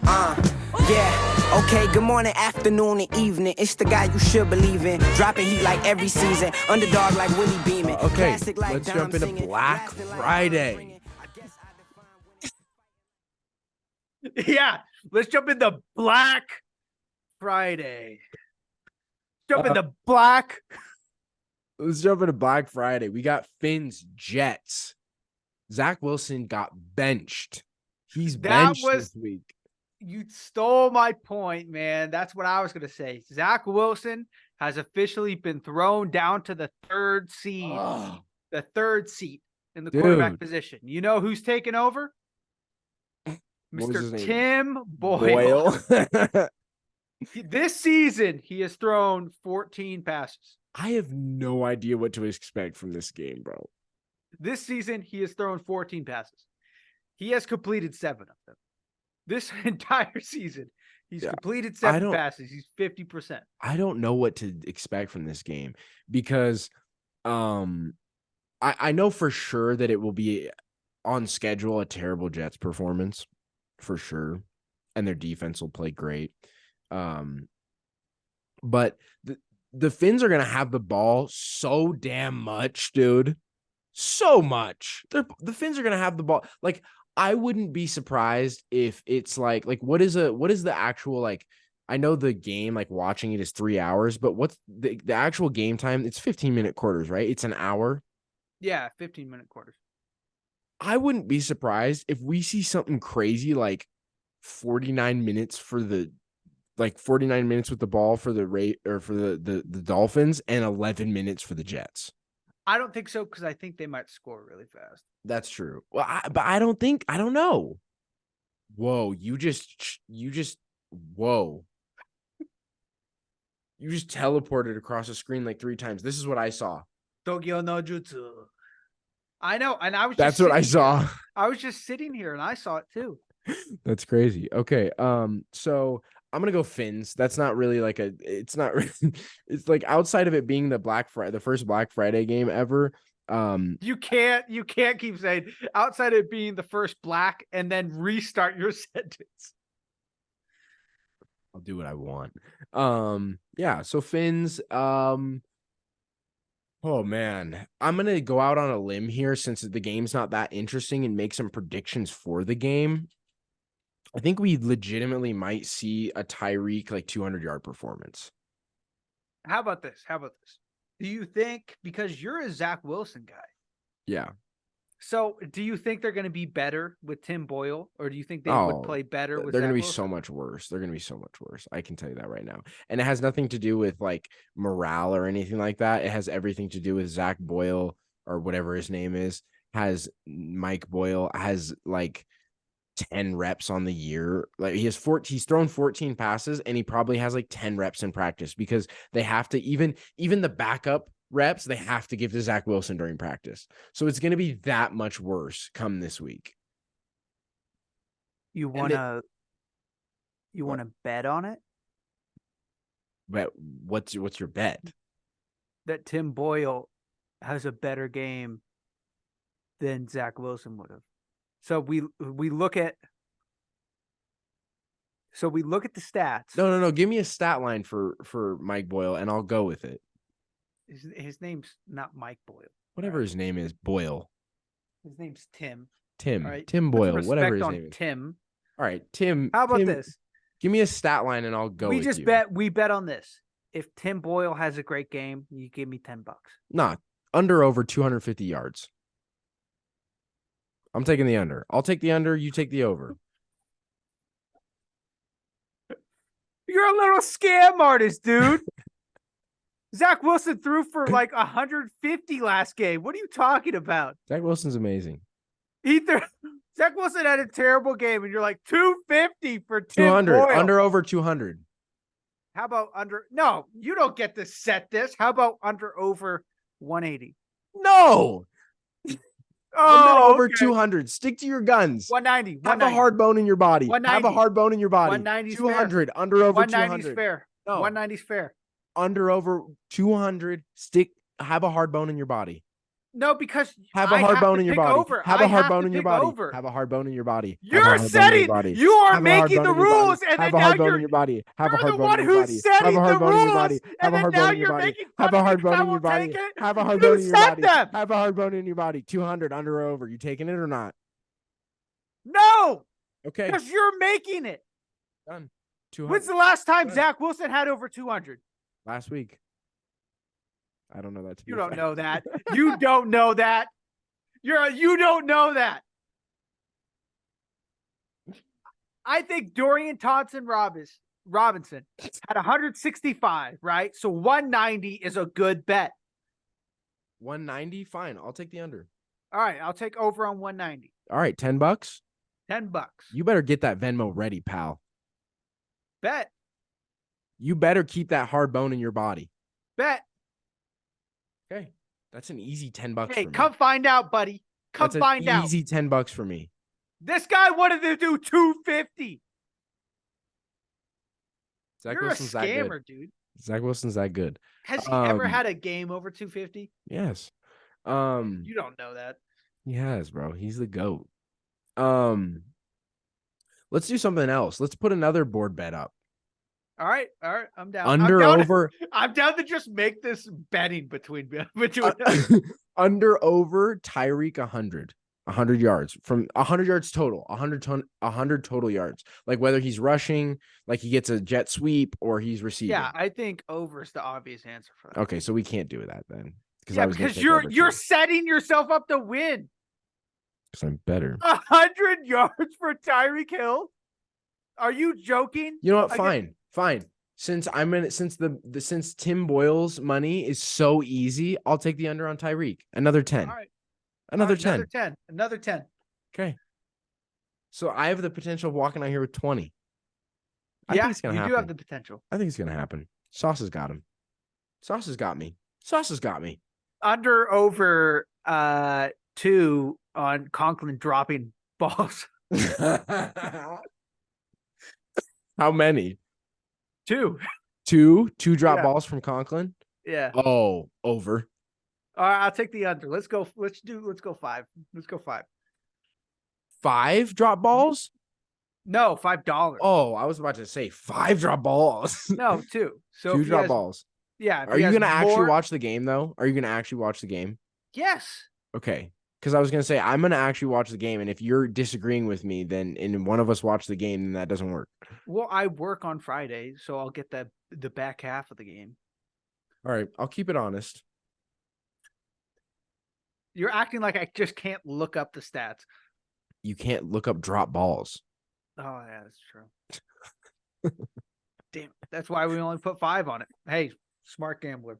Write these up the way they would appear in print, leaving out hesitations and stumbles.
Yeah, okay, good morning, afternoon, and evening. It's the guy you should believe in. Dropping heat like every season. Underdog like Willie Beeman. Okay, Classic like let's Dom jump into singing. Black Lasting like Friday. ringing. I guess I define when- Yeah, let's jump into Black Friday. Jump into Black. Let's jump into Black Friday. We got Finns Jets. Zach Wilson got benched. He's benched this week. You stole my point, man. That's what I was going to say. Zach Wilson has officially been thrown down to the third seed, the third seat in the quarterback position. You know who's taking over? What was his Mr. name? Tim Boyle. Boyle. This season, he has thrown 14 passes. I have no idea what to expect from this game, bro. This season, he has thrown 14 passes. He has completed 7 of them. This entire season, he's completed 7 passes. He's 50%. I don't know what to expect from this game because I know for sure that it will be on schedule a terrible Jets performance for sure, and their defense will play great. But the Finns are going to have the ball so damn much, dude. So much. The Finns are going to have the ball. Like, I wouldn't be surprised if it's like what is the actual, like, I know the game, like watching it is 3 hours, but what's the actual game time? It's 15-minute quarters, right? It's an hour. Yeah, 15-minute quarters. I wouldn't be surprised if we see something crazy like 49 minutes for the 49 minutes with the ball for the the Dolphins and 11 minutes for the Jets. I don't think so because I think they might score really fast. That's true. Well, but I don't know. Whoa, you just whoa. You just teleported across the screen like 3 times. This is what I saw. Tokyo no Jutsu. I know, and I was. That's what I saw. I was just sitting here and I saw it too. That's crazy. Okay, so I'm gonna go Finns. That's not really like it's not really, it's like outside of it being the first Black Friday game ever. You can't keep saying outside of it being the first black and then restart your sentence. I'll do what I want. Yeah, so Finns, oh man, I'm gonna go out on a limb here since the game's not that interesting and make some predictions for the game. I think we legitimately might see a Tyreek 200-yard performance. How about this? Do you think, because you're a Zach Wilson guy? Yeah. So do you think they're going to be better with Tim Boyle, or do you think they would play better with They're Zach going to be Wilson? so much worse. They're going to be so much worse. I can tell you that right now. And it has nothing to do with morale or anything like that. It has everything to do with Zach Boyle or whatever his name is. Mike Boyle has 10 reps on the year. He's thrown 14 passes and he probably has 10 reps in practice because they have to even the backup reps they have to give to Zach Wilson during practice. So it's going to be that much worse come this week. You want to bet on it? But what's your bet? That Tim Boyle has a better game than Zach Wilson would have. So we look at the stats. No. Give me a stat line for Mike Boyle and I'll go with it. His name's not Mike Boyle. Whatever his name is, Boyle. His name's Tim. Tim. All right. Tim Boyle. Whatever his name is. Tim. All right, Tim. How about Tim, this? Give me a stat line and I'll go. We bet on this. If Tim Boyle has a great game, you give me $10. Nah, under over 250 yards. I'm taking the under. I'll take the under. You take the over. You're a little scam artist, dude. Zach Wilson threw for 150 last game. What are you talking about? Zach Wilson's amazing. Zach Wilson had a terrible game, and you're like 250 for Tim 200. Boyle. Under over 200. How about under? No, you don't get to set this. How about under over 180? No. Oh, under over okay. 200. Stick to your guns. 190. Have a hard bone in your body. 190. Have a hard bone in your body. 190 200. Fair. Under over 190 200. Fair. No. 190 is fair. Under over 200. Have a hard bone in your body. No, because Have a I hard have bone to in your pick body. over. Have I a hard have bone to in your pick body. over. Have a hard bone in your body. Have a You're hard bone in your setting. body. You are Have a hard making bone the in your body. rules, and Have then a now hard bone in you're your body. Have a you're hard the bone in one your who's body. Have setting a the hard bone in your rules, body. and Have a then hard now bone in your you're body. making Have fun a of me hard because bone I in your won't take body. it. Have a hard You bone in your set body. them. Have a hard bone in your body. 200 under or over. You taking it or not? No, Okay. because you're making it. Done. 200. When's the last time Done. Zach Wilson had over 200? Last week. I don't know that. You don't know that. You don't know that. You don't know that. I think Dorian Robinson had 165, right? So 190 is a good bet. 190. Fine. I'll take the under. All right, I'll take over on 190. All right. $10. $10. You better get that Venmo ready, pal. Bet. You better keep that hard bone in your body. Bet. Okay. That's an easy $10 Hey, for me. come find out, buddy. Come That's find an out. easy $10 for me. This guy wanted to do 250. Zach You're Wilson's a that good. scammer, dude. Zach Wilson's that good. Has he ever had a game over 250? Yes. You don't know that. He has, bro. He's the GOAT. Let's do something else. Let's put another board bet up. All right. I'm down. Under over. I'm down to just make this betting between Under over Tyreek 100 yards from 100 yards total, 100 total yards. Like whether he's rushing, like he gets a jet sweep, or he's receiving. Yeah, I think over is the obvious answer for that. Okay, so we can't do that then. Yeah, because you're setting yourself up to win. Because I'm better. 100 yards for Tyreek Hill? Are you joking? You know what? Fine. Since since Tim Boyle's money is so easy, I'll take the under on Tyreek. Another 10. All right. Another 10. Another 10. Okay. So I have the potential of walking out here with 20. I Yeah, think it's gonna happen. do have the potential. I think it's gonna happen. Sauce has got him. Sauce has got me. Sauce has got me. Under over 2 on Conklin dropping balls. How many? 2. Two drop balls from Conklin. Yeah. Oh, over. All right, I'll take the under. Let's go 5. Let's go 5. 5 drop balls? No, $5. Oh, I was about to say 5 drop balls. No, 2. So 2 drop balls. Yeah. Are you gonna actually watch the game though? Are you gonna actually watch the game? Yes. Okay. Because I was gonna say I'm gonna actually watch the game, and if you're disagreeing with me, then and one of us watch the game, then that doesn't work. Well, I work on Friday, so I'll get the back half of the game. All right, I'll keep it honest. You're acting like I just can't look up the stats. You can't look up drop balls. Oh yeah, that's true. Damn, that's why we only put 5 on it. Hey, smart gambler.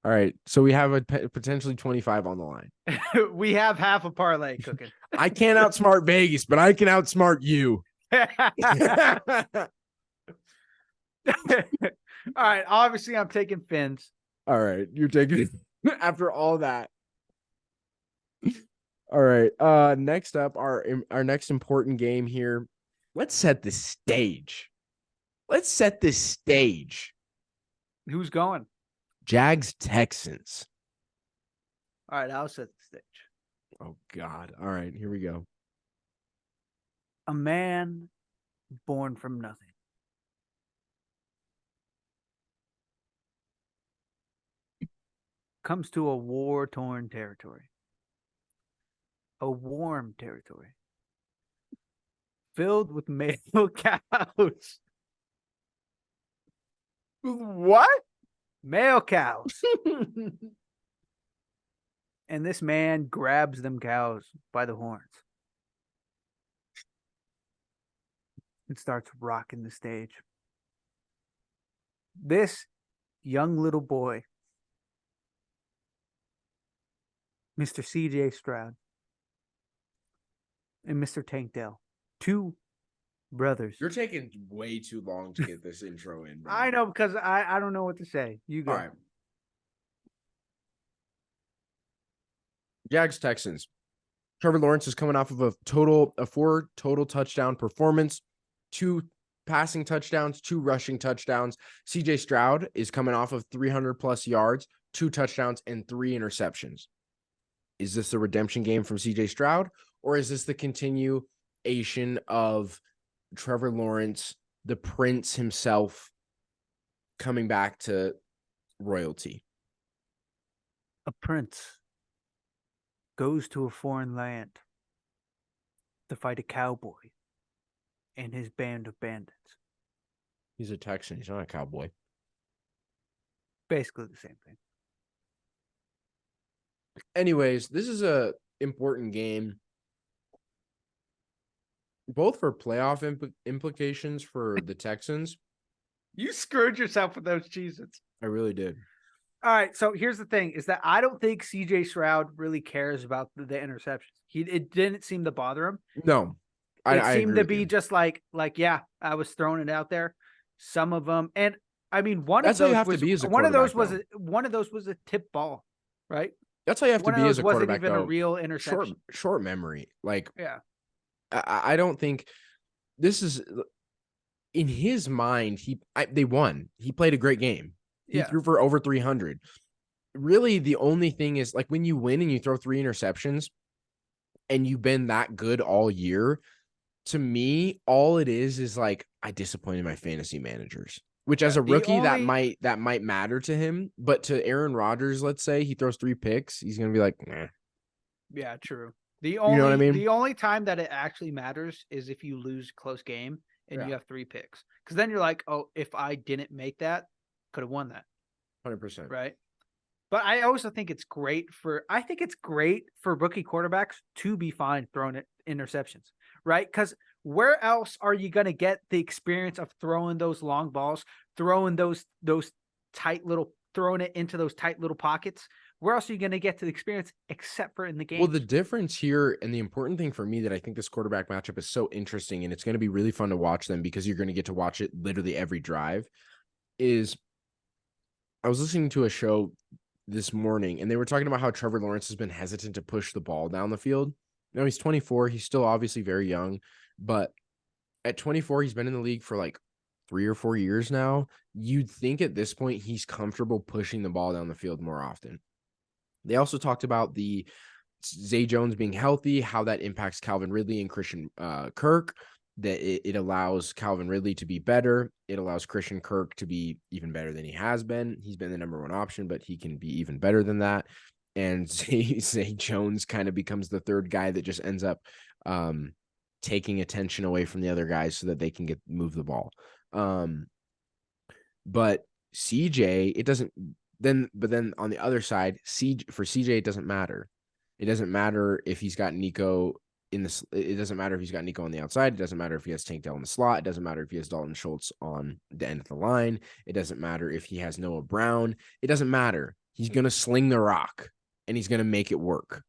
All right, so we have a potentially 25 on the line. We have half a parlay cooking. I can't outsmart Vegas, but I can outsmart you. All right, obviously I'm taking Fins. All right, you're taking it after all that. All right, next up, our next important game here. Let's set the stage. Who's going? Jags Texans. All right, I'll set the stage. Oh God. All right, here we go. A man born from nothing. Comes to a war-torn territory. A warm territory. Filled with male cows. What? Male cows. And this man grabs them cows by the horns and starts rocking the stage. This young little boy, Mr. CJ Stroud and Mr. Tank Dell, 2 brothers. You're taking way too long to get this intro in, bro. I know, because I don't know what to say. You go. All right. Jags Texans. Trevor Lawrence is coming off of a 4 total touchdown performance, 2 passing touchdowns, 2 rushing touchdowns. CJ Stroud is coming off of 300 plus yards, 2 touchdowns, and 3 interceptions. Is this the redemption game from CJ Stroud, or is this the continuation of Trevor Lawrence, the prince himself, coming back to royalty? A prince goes to a foreign land to fight a cowboy and his band of bandits. He's a Texan. He's not a cowboy. Basically the same thing. Anyways, this is a important game, both for playoff implications for the Texans. You screwed yourself with those Cheez-Its. I really did. All right, so here's the thing, is that I don't think CJ Stroud really cares about the interceptions. It didn't seem to bother him. No. I seemed agree to be just like, yeah, I was throwing it out there. Some of them, and I mean, one That's of how you those have was to be as a one of those was quarterback, a tip ball, right? That's how you have to One of be as those a wasn't quarterback, even a though. real interception. Short memory. Like, Yeah, I don't think this is in his mind. They won. He played a great game. He yeah. threw for over 300. Really, the only thing is, like, when you win and you throw 3 interceptions and you've been that good all year, to me, all it is like, I disappointed my fantasy managers. Which, as a rookie, that might matter to him, but to Aaron Rodgers, let's say he throws 3 picks, he's gonna be like, nah. Yeah, true. You know what I mean? The only time that it actually matters is if you lose a close game and you have 3 picks, because then you're like, oh, if I didn't make that, could have won that. 100%. Right. But I also think it's great for rookie quarterbacks to be fine throwing it interceptions, right? Because where else are you going to get the experience of throwing those long balls, throwing throwing it into those tight little pockets? Where else are you going to get to the experience except for in the game? Well, the difference here, and the important thing for me that I think this quarterback matchup is so interesting, and it's going to be really fun to watch them because you're going to get to watch it literally every drive, is I was listening to a show this morning, and they were talking about how Trevor Lawrence has been hesitant to push the ball down the field. You know, he's 24. He's still obviously very young, but at 24, he's been in the league for like 3 or 4 years now. You'd think at this point he's comfortable pushing the ball down the field more often. They also talked about the Zay Jones being healthy, how that impacts Calvin Ridley and Christian Kirk, that it allows Calvin Ridley to be better. It allows Christian Kirk to be even better than he has been. He's been the number 1 option, but he can be even better than that. And Zay Jones kind of becomes the third guy that just ends up taking attention away from the other guys so that they can move the ball. But CJ, it doesn't. But then on the other side, for CJ, it doesn't matter. It doesn't matter if he's got Nico it doesn't matter if he's got Nico on the outside. It doesn't matter if he has Tank Dell in the slot. It doesn't matter if he has Dalton Schultz on the end of the line. It doesn't matter if he has Noah Brown. It doesn't matter. He's going to sling the rock and he's going to make it work.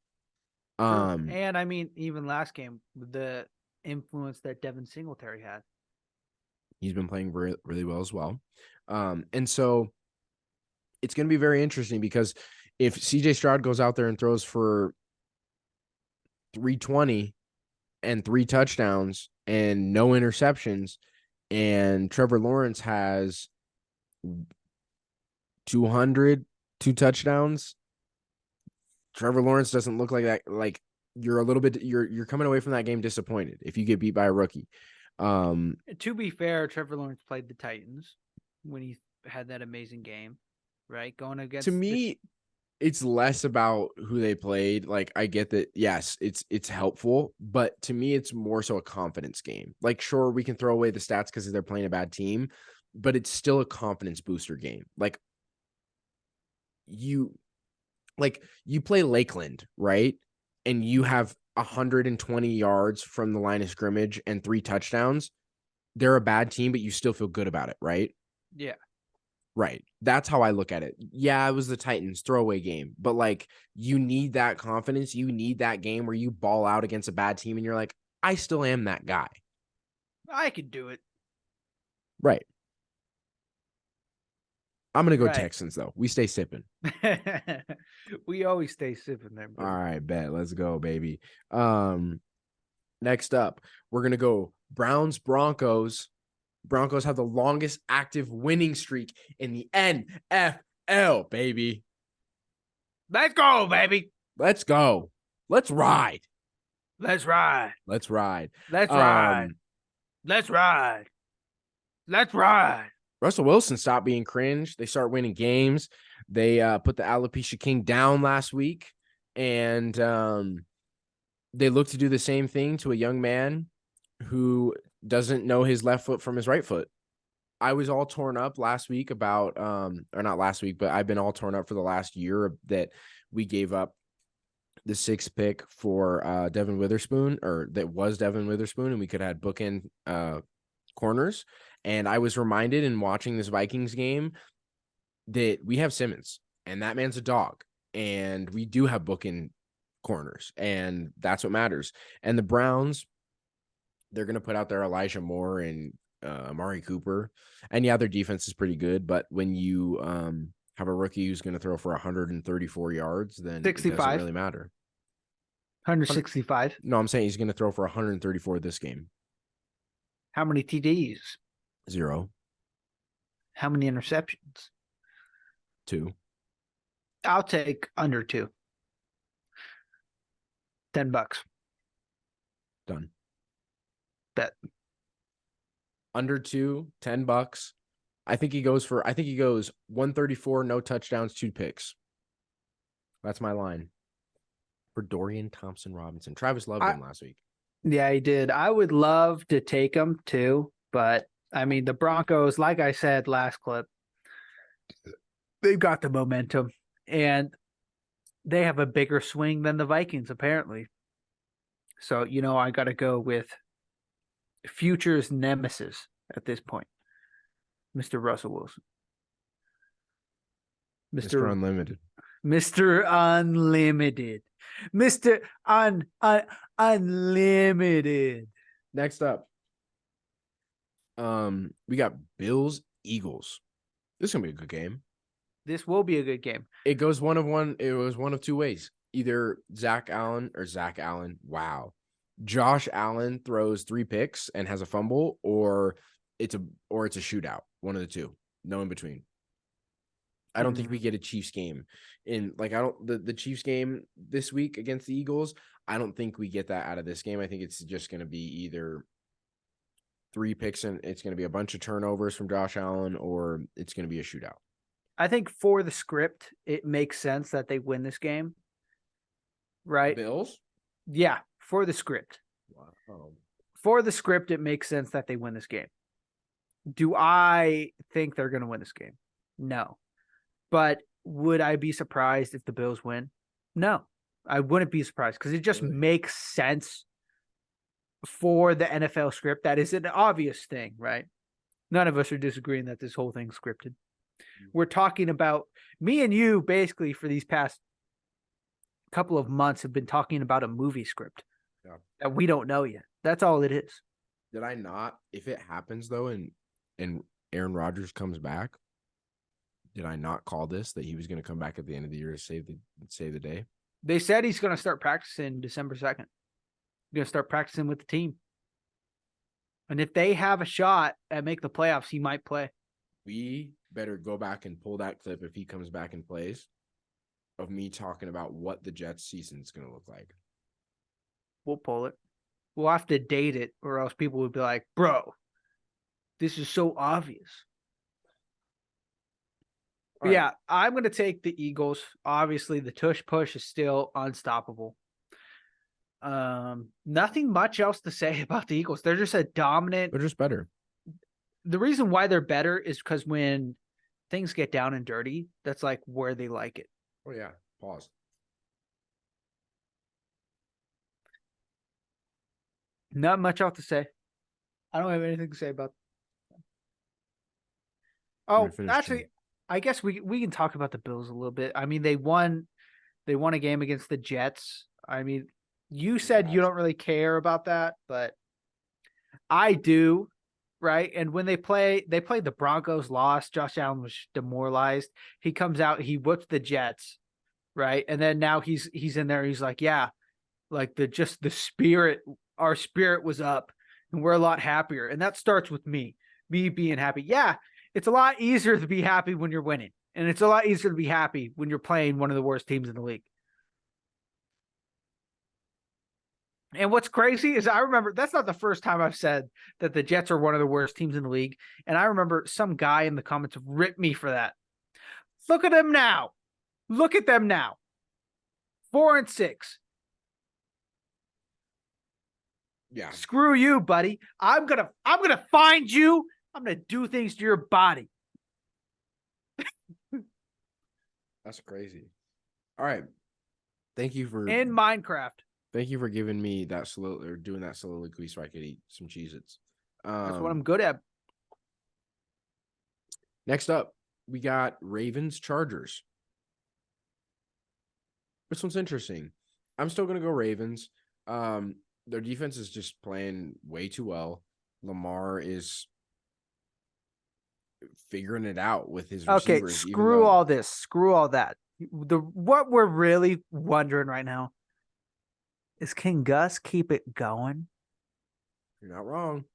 And I mean, even last game, the influence that Devin Singletary had. He's been playing really, really well as well. And so it's going to be very interesting because if CJ Stroud goes out there and throws for 320 and 3 touchdowns and no interceptions, and Trevor Lawrence has 200, 2 touchdowns, Trevor Lawrence doesn't look like that. Like, you're a little bit, you're coming away from that game disappointed if you get beat by a rookie. To be fair, Trevor Lawrence played the Titans when he had that amazing game, right? Going against, to me, it's less about who they played. Like, I get that. Yes, it's helpful, but to me, it's more so a confidence game. Like, sure, we can throw away the stats because they're playing a bad team, but it's still a confidence booster game. Like, you play Lakeland, right? And you have 120 yards from the line of scrimmage and 3 touchdowns. They're a bad team, but you still feel good about it, right? Yeah. Right. That's how I look at it. Yeah, it was the Titans throwaway game, but like, you need that confidence. You need that game where you ball out against a bad team and you're like, I still am that guy. I could do it. Right. I'm going to go Texans though. We stay sipping. We always stay sipping there. All right, bet. Let's go, baby. Next up, we're going to go Browns, Broncos. Broncos have the longest active winning streak in the NFL, baby. Let's go, baby. Let's go. Let's ride. Let's ride. Let's ride. Let's ride. Let's ride. Let's ride. Russell Wilson stopped being cringe. They start winning games. They put the Alopecia King down last week, and they look to do the same thing to a young man who doesn't know his left foot from his right foot. I was all torn up last week about, or not last week, but I've been all torn up for the last year that we gave up the 6th pick for Devin Witherspoon, or that was Devin Witherspoon, and we could have bookend corners. And I was reminded in watching this Vikings game that we have Simmons, and that man's a dog, and we do have bookend corners, and that's what matters. And the Browns, they're going to put out their Elijah Moore and Amari Cooper, and yeah, their defense is pretty good, but when you have a rookie who's going to throw for 134 yards, then 65. It doesn't really matter. 165. No, I'm saying he's going to throw for 134 this game. How many TDs? 0. How many interceptions? 2. I'll take under 2. $10. Done. Bet. Under 2, $10. I think he goes 134, no touchdowns, 2 picks. That's my line for Dorian Thompson-Robinson. Travis loved him last week. Yeah, he did. I would love to take him too, but I mean, the Broncos, like I said last clip, they've got the momentum, and they have a bigger swing than the Vikings, apparently. So, I got to go with future's nemesis at this point, Mr. Russell Wilson. Mr. Unlimited. Mr. Unlimited. Mr. Unlimited. Next up, we got Bills Eagles. This is gonna be a good game. This will be a good game. It goes one of one. It was one of two ways. Either Zach Allen. Wow. Josh Allen throws 3 picks and has a fumble, or it's a shootout. One of the two. No in between. I don't think we get a Chiefs game the Chiefs game this week against the Eagles. I don't think we get that out of this game. I think it's just going to be either 3 picks and it's going to be a bunch of turnovers from Josh Allen, or it's going to be a shootout. I think for the script, it makes sense that they win this game. Right? Bills? Yeah, for the script. Wow. For the script, it makes sense that they win this game. Do I think they're going to win this game? No. But would I be surprised if the Bills win? No, I wouldn't be surprised, because it just makes sense for the NFL script. That is an obvious thing, right? None of us are disagreeing that this whole thing's scripted. We're talking about, me and you basically for these past couple of months have been talking about a movie script that we don't know yet. That's all it is. Did I not? If it happens though, and Aaron Rodgers comes back, did I not call this that he was going to come back at the end of the year to save the day? They said he's going to start practicing December 2nd. He's going to start practicing with the team. And if they have a shot at make the playoffs, he might play. We better go back and pull that clip if he comes back and plays, of me talking about what the Jets season is going to look like. We'll pull it. We'll have to date it, or else people would be like, bro, this is so obvious. Right. Yeah, I'm going to take the Eagles. Obviously, the tush push is still unstoppable. Nothing much else to say about the Eagles. They're just a dominant. They're just better. The reason why they're better is because when things get down and dirty, that's like where they like it. Oh, yeah. Pause. Not much else to say. I don't have anything to say about. Oh, actually, I guess we can talk about the Bills a little bit. I mean, they won a game against the Jets. I mean, you said you don't really care about that, but I do, right? And when they played the Broncos, lost. Josh Allen was demoralized. He comes out, he whooped the Jets, right? And then now he's in there. He's like, yeah, like the spirit, our spirit was up, and we're a lot happier. And that starts with me being happy. Yeah. It's a lot easier to be happy when you're winning. And it's a lot easier to be happy when you're playing one of the worst teams in the league. And what's crazy is I remember that's not the first time I've said that the Jets are one of the worst teams in the league. And I remember some guy in the comments ripped me for that. Look at them now. Look at them now. 4-6. Yeah. Screw you, buddy. I'm gonna find you. I'm gonna do things to your body. That's crazy. All right. Thank you for In Minecraft. Thank you for giving me that doing that soliloquy so I could eat some Cheez-Its. That's what I'm good at. Next up, we got Ravens Chargers. This one's interesting. I'm still gonna go Ravens. Their defense is just playing way too well. Lamar is figuring it out with his Okay, receivers. screw all this. Screw all that. What we're really wondering right now is, can Gus keep it going? You're not wrong.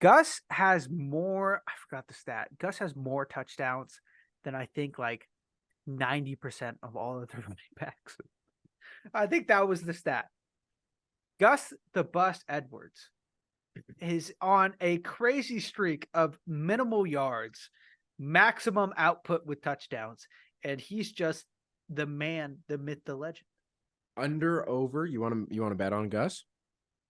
Gus has more, I forgot the stat. Gus has more touchdowns than I think like 90% of all of the running backs. I think that was the stat. Gus the Bust Edwards is on a crazy streak of minimal yards, maximum output with touchdowns, and he's just the man, the myth, the legend. Under, over, you want to bet on Gus?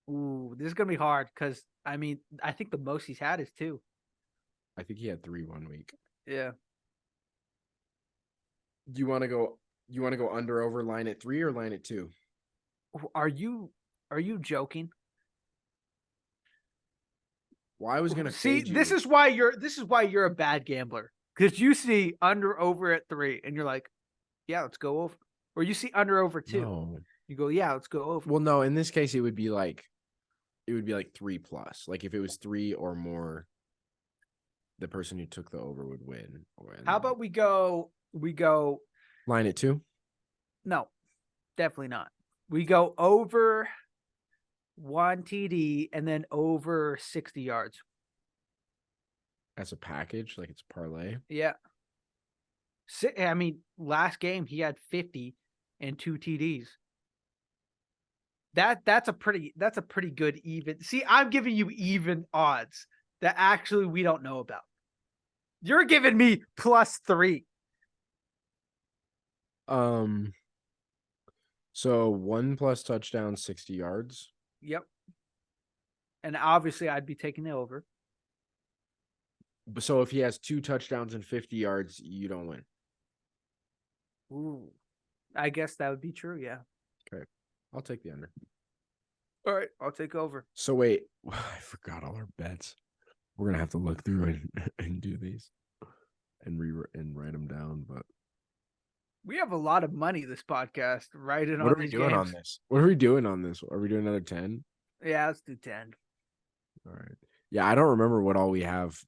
Ooh, this is gonna be hard because I think the most he's had is 2. I think he had 3 1 week. Yeah. Do you want to go under, over, line at 3 or line at 2? Are you joking? Well, I was gonna see. fade you. This is why you're a bad gambler, because you see under over at 3, and you're like, yeah, let's go over. Or you see under over 2, No. you go, yeah, let's go over. Well, no. In this case, it would be like 3 plus. Like if it was 3 or more, the person who took the over would win. How about we go line at 2? No, definitely not. We go over 1 TD and then over 60 yards. As a package, like it's a parlay. Yeah. I mean, last game he had 50 and 2 TDs. That's a pretty good even. See, I'm giving you even odds that actually we don't know about. You're giving me +3. So 1 plus touchdown, 60 yards. Yep. And obviously I'd be taking the over. So if he has 2 touchdowns and 50 yards, you don't win. Ooh. I guess that would be true, yeah. Okay. I'll take the under. All right, I'll take over. So wait, I forgot all our bets. We're gonna have to look through and do these and write them down. But we have a lot of money this podcast. What are we doing on this? What are we doing on this? Are we doing another 10? Yeah, let's do 10. All right. Yeah, I don't remember what all we have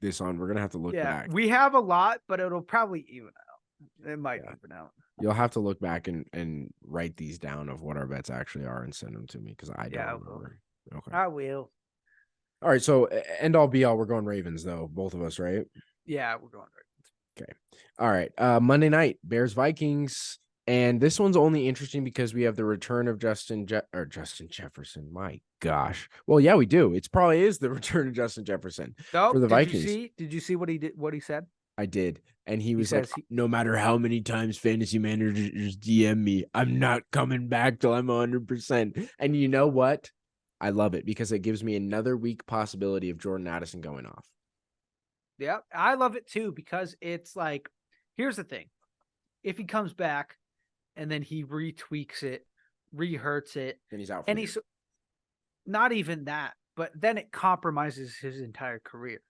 this on. We're gonna have to look back. We have a lot, but it'll probably even out. It might even out. You'll have to look back and write these down of what our bets actually are and send them to me because I don't remember. Okay. I will. All right. So end all be all, we're going Ravens though, both of us, right? Yeah, we're going Ravens. Okay. All right. Monday night, Bears Vikings. And this one's only interesting because we have the return of Justin Jefferson. My gosh. Well, yeah, we do. It probably is the return of Justin Jefferson for the Vikings. Did you see what he did? What he said? I did. And he was like, no matter how many times fantasy managers DM me, I'm not coming back till I'm 100%. And you know what? I love it because it gives me another week possibility of Jordan Addison going off. Yeah, I love it too because it's like, here's the thing. If he comes back and then he retweaks it, rehurts it, then he's out. And he's not even that, but then it compromises his entire career.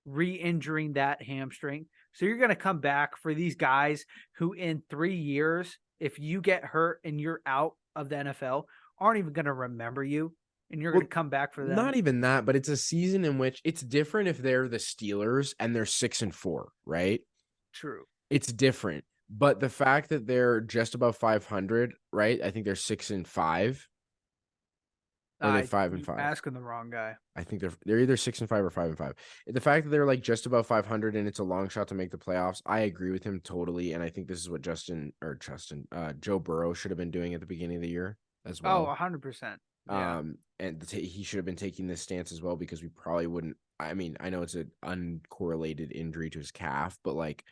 Re-injuring that hamstring. So you're going to come back for these guys who in 3 years, if you get hurt and you're out of the NFL, aren't even going to remember you. And you're going to come back for them. Not even that, but it's a season in which it's different if they're the Steelers and they're 6-4, right? True. It's different. But the fact that they're just above 500, right? I think they're 6-5. Or they're 5-5. Asking the wrong guy. I think they're either 6-5 or 5-5. The fact that they're like just above 500 and it's a long shot to make the playoffs, I agree with him totally. And I think this is what Joe Burrow should have been doing at the beginning of the year. as Oh, well. 100%. Yeah. And he should have been taking this stance as well because we probably wouldn't. I mean, I know it's an uncorrelated injury to his calf, but like,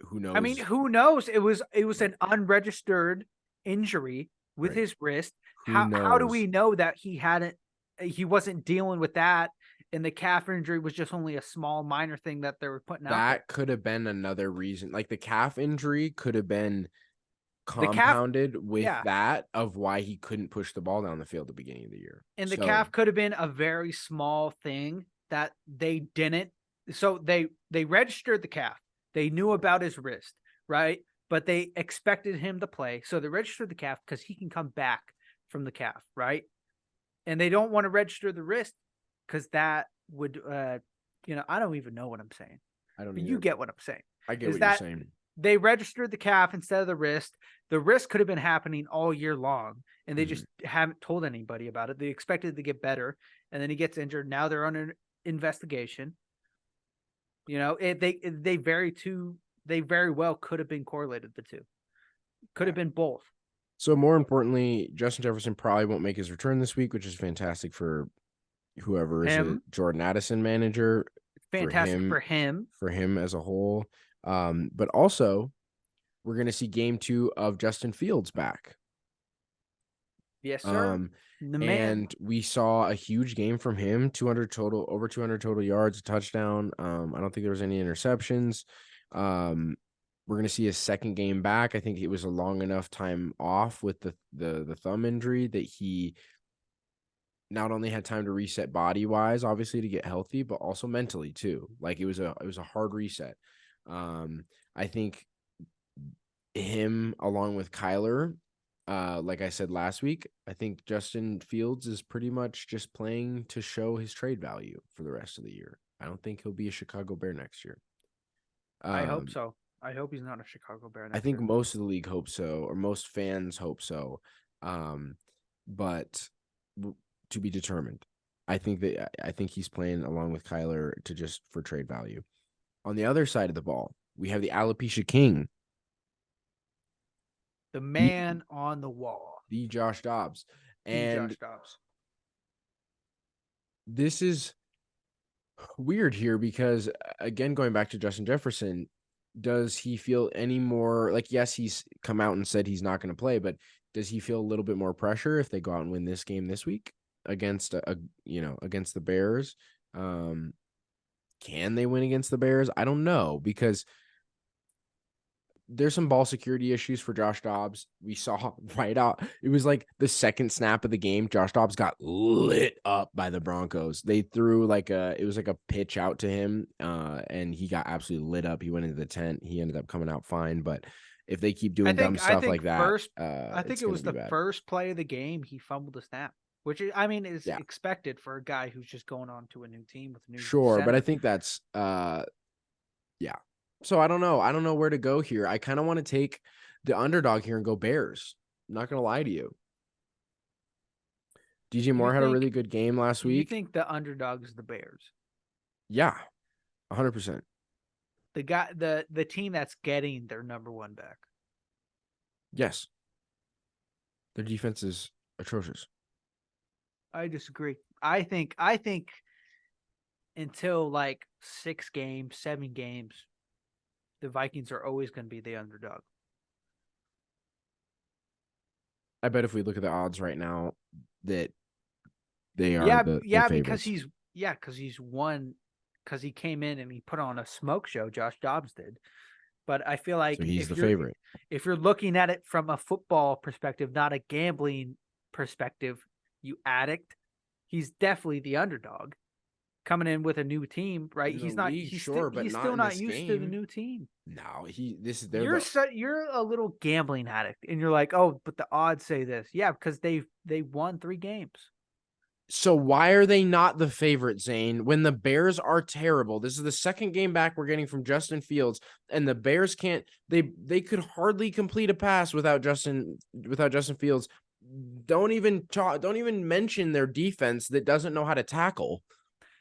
who knows? I mean, who knows? It was an unregistered injury with Right. his wrist. Who How do knows? we know that he wasn't dealing with that, and the calf injury was just only a small minor thing that they were putting out there? That could have been another reason. Like the calf injury could have been The calf, compounded with yeah, that of why he couldn't push the ball down the field at the beginning of the year. and the So calf could have been a very small thing that they didn't. So they registered the calf. They knew about his wrist, right? But they expected him to play. So they registered the calf because he can come back from the calf, right? And they don't want to register the wrist because that would, I don't even know what I'm saying. I don't But either. you get what I'm saying. I get Is what you're that saying. they registered the calf instead of the wrist. The wrist could have been happening all year long, and they just haven't told anybody about it. They expected it to get better, and then he gets injured. Now they're under investigation. They very well could have been correlated, the two. Could have been both. So more importantly, Justin Jefferson probably won't make his return this week, which is fantastic for whoever is a Jordan Addison manager. Fantastic for him as a whole. But also, we're going to see game 2 of Justin Fields back. Yes, sir. The man. And we saw a huge game from him, over 200 total yards, a touchdown. I don't think there was any interceptions. We're going to see his second game back. I think it was a long enough time off with the thumb injury that he not only had time to reset body wise, obviously to get healthy, but also mentally too. Like it was a hard reset. I think him along with Kyler, like I said last week, I think Justin Fields is pretty much just playing to show his trade value for the rest of the year. I don't think he'll be a Chicago Bear next year. I hope so. I hope he's not a Chicago Bear next year. I think most of the league hope so, or most fans hope so. But to be determined. I think he's playing along with Kyler for trade value. On the other side of the ball, we have the Alopecia King. The man on the wall. The Josh Dobbs. And Josh Dobbs. This is weird here because, again, going back to Justin Jefferson, does he feel any more like, yes, he's come out and said he's not going to play, but does he feel a little bit more pressure if they go out and win this game this week against against the Bears? Can they win against the Bears? I don't know, because there's some ball security issues for Josh Dobbs. We saw right out. It was like the second snap of the game. Josh Dobbs got lit up by the Broncos. They threw it was like a pitch out to him, and he got absolutely lit up. He went into the tent. He ended up coming out fine. But if they keep doing dumb stuff like that, I think it was the first play of the game he fumbled the snap, which is expected for a guy who's just going on to a new team with a new center. But I think that's yeah. So I don't know. I don't know where to go here. I kind of want to take the underdog here and go Bears. I'm not going to lie to you. DJ Moore had a really good game last week. You think the underdog is the Bears? Yeah, 100%. The team that's getting their number one back. Yes. Their defense is atrocious. I disagree. I think until like 6 games, 7 games, the Vikings are always going to be the underdog. I bet if we look at the odds right now that they are the because he came in and he put on a smoke show. Josh Dobbs did. But I feel like he's the favorite. If you're looking at it from a football perspective, not a gambling perspective, you addict, he's definitely the underdog. Coming in with a new team, right? He's still not used to the new team. No, you're a little gambling addict, and you're like, oh, but the odds say this. Yeah, because they won 3 games. So why are they not the favorite, Zane? When the Bears are terrible, this is the second game back we're getting from Justin Fields, and the Bears can't. They could hardly complete a pass without Justin Fields. Don't even mention their defense that doesn't know how to tackle.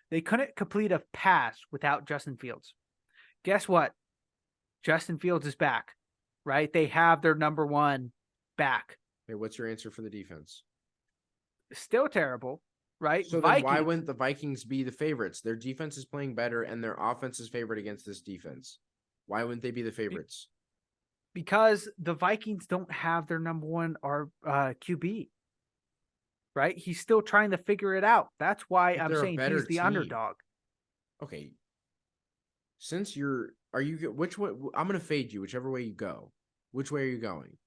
They couldn't complete a pass without Justin Fields. Guess what? Justin Fields is back, right? They have their number one back. Okay, what's your answer for the defense? Still terrible, right? So then why wouldn't the Vikings be the favorites? Their defense is playing better and their offense is favored against this defense. Why wouldn't they be the favorites? Because the Vikings don't have their number one or QB. Right? He's still trying to figure it out. That's why I'm saying he's the underdog. Okay. Since which way? I'm going to fade you whichever way you go. Which way are you going?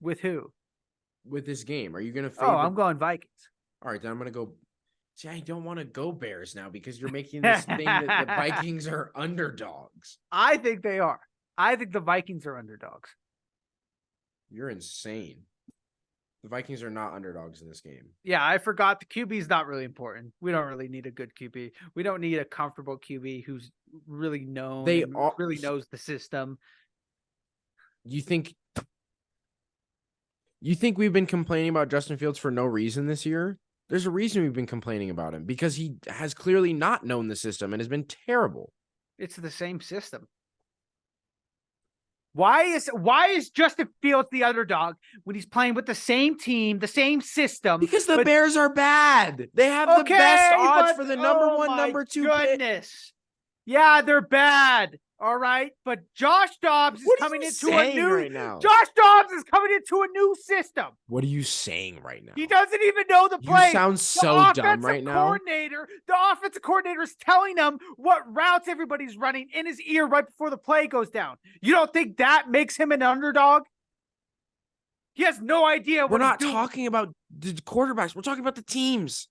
With who? With this game. Are you going to fade? Oh, I'm going Vikings. All right, then I'm going to go. See, I don't want to go Bears now because you're making this thing that the Vikings are underdogs. I think they are. I think the Vikings are underdogs. You're insane. The Vikings are not underdogs in this game. Yeah, I forgot the QB is not really important. We don't really need a good QB. We don't need a comfortable QB who's really known. Really knows the system. You think we've been complaining about Justin Fields for no reason this year? There's a reason we've been complaining about him because he has clearly not known the system and has been terrible. It's the same system. Why is Justin Fields the underdog when he's playing with the same team, the same system? Because the Bears are bad. They have the best odds for the number one, number two pick. Yeah, they're bad. All right, but Josh Dobbs is coming into a new right now? Josh Dobbs is coming into a new system. What are you saying right now? He doesn't even know the play. You sound so dumb right now. The offensive coordinator is telling him what routes everybody's running in his ear right before the play goes down. You don't think that makes him an underdog? He has no idea. We're not talking about the quarterbacks. We're talking about the teams.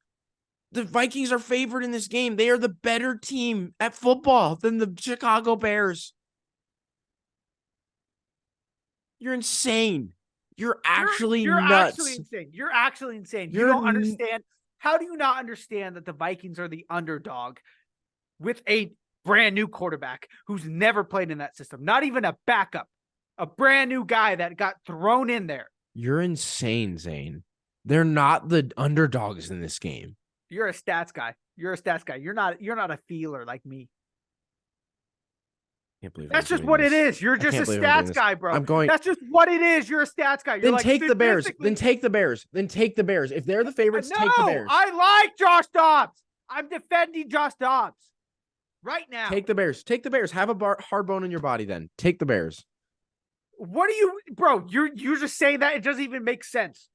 The Vikings are favored in this game. They are the better team at football than the Chicago Bears. You're insane. You're actually nuts. You're actually insane. You don't understand. How do you not understand that the Vikings are the underdog with a brand new quarterback who's never played in that system? Not even a backup, a brand new guy that got thrown in there. You're insane, Zane. They're not the underdogs in this game. You're a stats guy. You're not a feeler like me. Can't believe that's just what it is. You're just a stats guy, bro. That's just what it is. You're a stats guy. Then take the Bears. Then take the Bears. Then take the Bears. If they're the favorites, take the Bears. I like Josh Dobbs. I'm defending Josh Dobbs right now. Take the Bears. Take the Bears. Have a hard bone in your body then. Take the Bears. What are you, bro? You're just saying that it doesn't even make sense.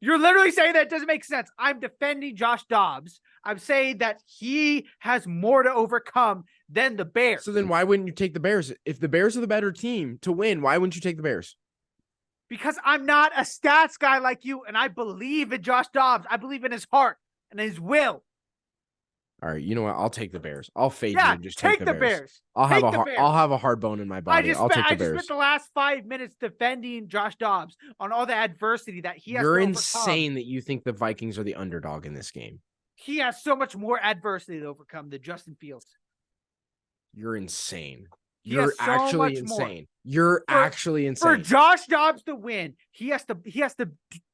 You're literally saying that it doesn't make sense. I'm defending Josh Dobbs. I'm saying that he has more to overcome than the Bears. So then why wouldn't you take the Bears? If the Bears are the better team to win, why wouldn't you take the Bears? Because I'm not a stats guy like you, and I believe in Josh Dobbs. I believe in his heart and his will. All right, you know what? I'll take the Bears. I'll fade you and just take the Bears. I'll have a hard bone in my body. I'll take the Bears. I just spent the last 5 minutes defending Josh Dobbs on all the adversity that he has. You're insane that you think the Vikings are the underdog in this game. He has so much more adversity to overcome than Justin Fields. You're insane. You're actually insane. You're actually insane. For Josh Dobbs to win, he has to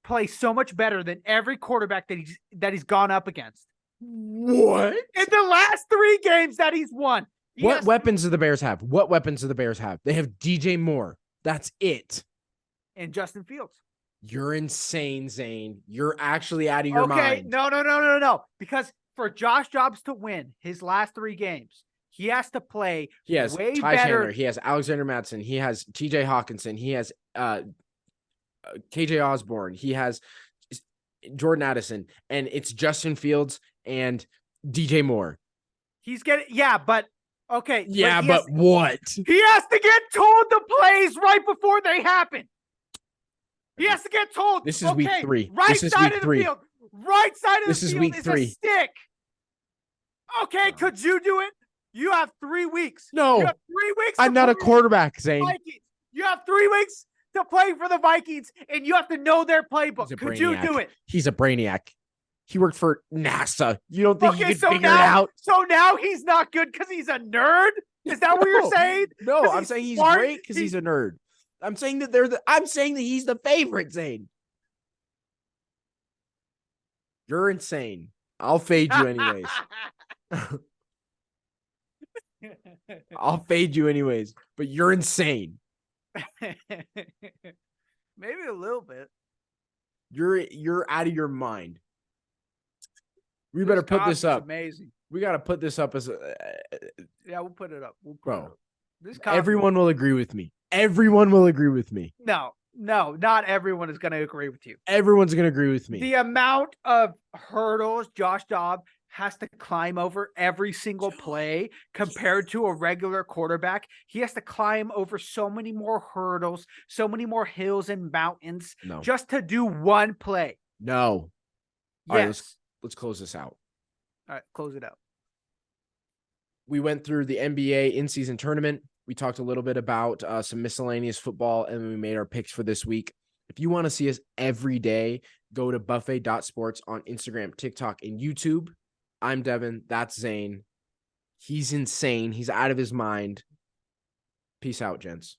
play so much better than every quarterback that he's gone up against. What? In the last 3 games that he's won. What weapons do the Bears have? What weapons do the Bears have? They have DJ Moore. That's it. And Justin Fields. You're insane, Zane. You're actually out of your mind. No. Because for Josh Dobbs to win his last 3 games, he has to play way Ty better. Chandler. He has Alexander Mattison. He has TJ Hawkinson. He has KJ Osborne. He has Jordan Addison. And it's Justin Fields and DJ Moore. He's getting, but okay. But what? He has to get told the plays right before they happen. He has to get told. This is week 3. Right side of the field. Right side of the field. This is week 3. A stick. Okay, could you do it? You have 3 weeks. No. You have 3 weeks. I'm not a quarterback, Zane. You have 3 weeks to play for the Vikings, and you have to know their playbook. Could you do it? He's a brainiac. He worked for NASA. You don't think he could figure it out? So now he's not good because he's a nerd? Is that what you're saying? No, I'm saying he's great because he's a nerd. I'm saying that I'm saying that he's the favorite, Zane. You're insane. I'll fade you anyways. I'll fade you anyways, but you're insane. Maybe a little bit. You're out of your mind. We This better put this Dobbs is up. Amazing. We got to put this up as Yeah, we'll put it up. We'll put Bro, it up. This Dobbs- everyone will agree with me. Everyone will agree with me. No, not everyone is going to agree with you. Everyone's going to agree with me. The amount of hurdles Josh Dobbs has to climb over every single play compared to a regular quarterback. He has to climb over so many more hurdles, so many more hills and mountains No. just to do one play. No. Yes. All right, let's close this out. All right, close it out. We went through the NBA in-season tournament. We talked a little bit about some miscellaneous football, and we made our picks for this week. If you want to see us every day, go to buffet.sports on Instagram, TikTok, and YouTube. I'm Devin. That's Zane. He's insane. He's out of his mind. Peace out, gents.